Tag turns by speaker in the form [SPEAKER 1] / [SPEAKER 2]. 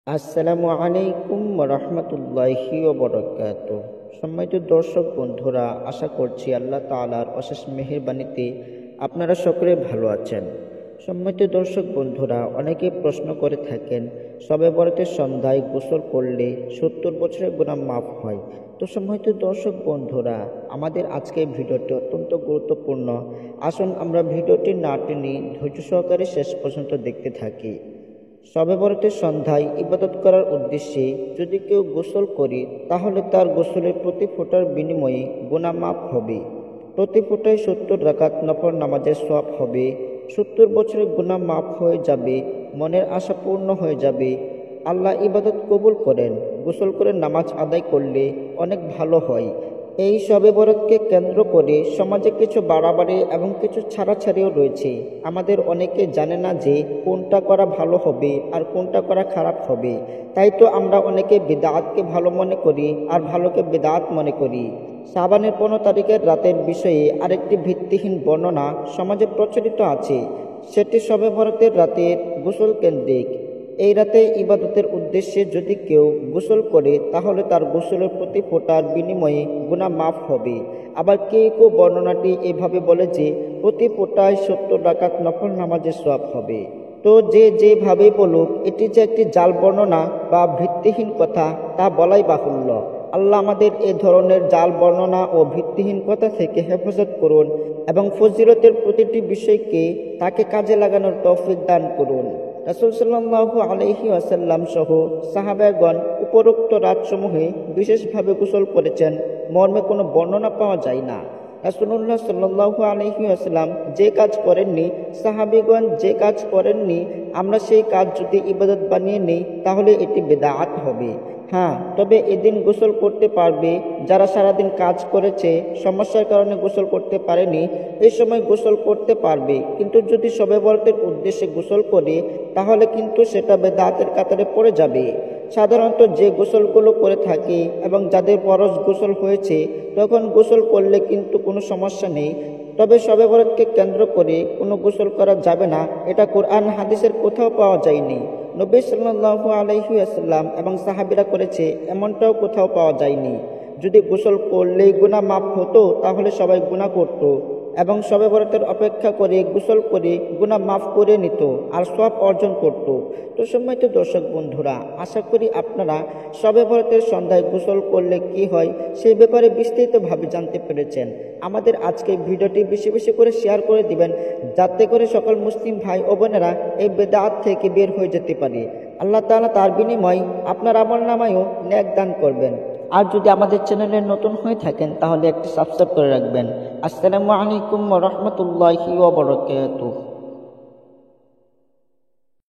[SPEAKER 1] আসসালামু আলাইকুম রহমতুল্লাহি ওবরাকাতুহ। সম্মানিত দর্শক বন্ধুরা, আশা করছি আল্লাহ তাআলার অশেষ মেহেরবানিতে আপনারা সকলে ভালো আছেন। সম্মানিত দর্শক বন্ধুরা, অনেকে প্রশ্ন করে থাকেন শবে বরাতের সন্ধ্যায় গোসল করলে 70 বছরের গুনাহ মাফ হয়। তো সম্মানিত দর্শক বন্ধুরা, আমাদের আজকের ভিডিওটি অত্যন্ত গুরুত্বপূর্ণ। আসুন আমরা ভিডিওটি না টেনে ধৈর্য সহকারে শেষ পর্যন্ত দেখতে থাকি। শবে বরাতের সন্ধ্যায় ইবাদত করার উদ্দেশ্যে যদি কেউ গোসল করে, তাহলে তার গোসলের প্রতি ফোঁটার বিনিময়ে গুনাহ মাফ হবে। প্রতি ফোঁটায় 70 রাকাত নফল নামাজের সওয়াব হবে। 70 বছরের গুনাহ মাফ হয়ে যাবে, মনের আশা পূর্ণ হয়ে যাবে। আল্লাহ ইবাদত কবুল করেন। গোসল করে নামাজ আদায় করলে অনেক ভালো হয়। এই শবে বরাতকে কেন্দ্র করে সমাজে কিছু বাড়াবাড়ি এবং কিছু ছাড়াছাড়িও রয়েছে। আমাদের অনেকে জানে না যে কোনটা করা ভালো হবে আর কোনটা করা খারাপ হবে। তাই তো আমরা অনেকে বিদআতকে ভালো মনে করি আর ভালোকে বিদআত মনে করি। শাবানের 15 তারিখের রাতের বিষয়ে আরেকটি ভিত্তিহীন বর্ণনা সমাজে প্রচলিত আছে। সেটি শবে বরাতের রাতের গোসল কেন্দ্রিক। এই রাতে ইবাদতের উদ্দেশ্যে যদি কেউ গোসল করে, তাহলে তার গোসলের প্রতি ফোঁটার বিনিময়ে গুনাহ মাফ হবে। আবার কেউ বর্ণনাটি এভাবে বলে যে প্রতি ফোঁটায় 70 রাকাত নফল নামাজের সওয়াব হবে। তো যে যেভাবে বলুক, এটি যে একটি জাল বর্ণনা বা ভিত্তিহীন কথা তা বলাই বাহুল্য। আল্লাহ আমাদের এ ধরনের জাল বর্ণনা ও ভিত্তিহীন কথা থেকে হেফাজত করুন এবং ফজিলতের প্রতিটি বিষয়কে তাকে কাজে লাগানোর তৌফিক দান করুন। রাসূল সাল্লাল্লাহু আলাইহি ওয়াসাল্লাম সহ সাহাবাগণ উপরোক্ত রাতসমূহে বিশেষভাবে গোসল করেছেন মর্মে কোনো বর্ণনা পাওয়া যায় না। রাসূলুল্লাহ সাল্লাল্লাহু আলাইহি ওয়াসাল্লাম যে কাজ করেননি, সাহাবীগণ যে কাজ করেননি, আমরা সেই কাজ যদি ইবাদত বানিয়ে নেই, তাহলে এটি বিদআত হবে। হ্যাঁ, তবে এদিন গোসল করতে পারবে যারা সারাদিন কাজ করেছে, সমস্যার কারণে গোসল করতে পারেনি, এই সময় গোসল করতে পারবে। কিন্তু যদি শবে বরাতের উদ্দেশ্যে গোসল করে, তাহলে কিন্তু সেটা বিদআতের কাতারে পড়ে যাবে। সাধারণত যে গোসলগুলো করে থাকে এবং যাদের ফরজ গোসল হয়েছে, তখন গোসল করলে কিন্তু কোনো সমস্যা নেই। তবে শবে বরাতকে কেন্দ্র করে কোনো গোসল করা যাবে না, এটা কোরআন হাদিসের কোথাও পাওয়া যায়নি। নবী সাল্লাল্লাহু আলাইহি ওয়াসাল্লাম এবং সাহাবীরা করেছে, এমনটাও কোথাও পাওয়া যায়নি। যদি গোসল করলেই গুনাহ মাফ হতো, তাহলে সবাই গুনাহ করত এবং শবে বরাতের অপেক্ষা করে গোসল করে গুনাহ মাফ করে নিত আর সওয়াব অর্জন করত। তো সম্মানিত দর্শক বন্ধুরা, আশা করি আপনারা শবে বরাতের সন্ধ্যায় গোসল করলে কি হয় সেই ব্যাপারে বিস্তারিতভাবে জানতে পেরেছেন। আমাদের আজকের ভিডিওটি বেশি বেশি করে শেয়ার করে দিবেন, যাতে করে সকল মুসলিম ভাই ও বোনেরা এই বিদআত থেকে বের হয়ে যেতে পারে। আল্লাহ তাআলা তার বিনিময়ে আপনার আমলনামায়ও নেক দান করবেন। আর যদি আমাদের চ্যানেলে নতুন হয়ে থাকেন, তাহলে একটি সাবস্ক্রাইব করে রাখবেন। আসসালামু আলাইকুম ওয়া রাহমাতুল্লাহি ওয়া বারাকাতুহু।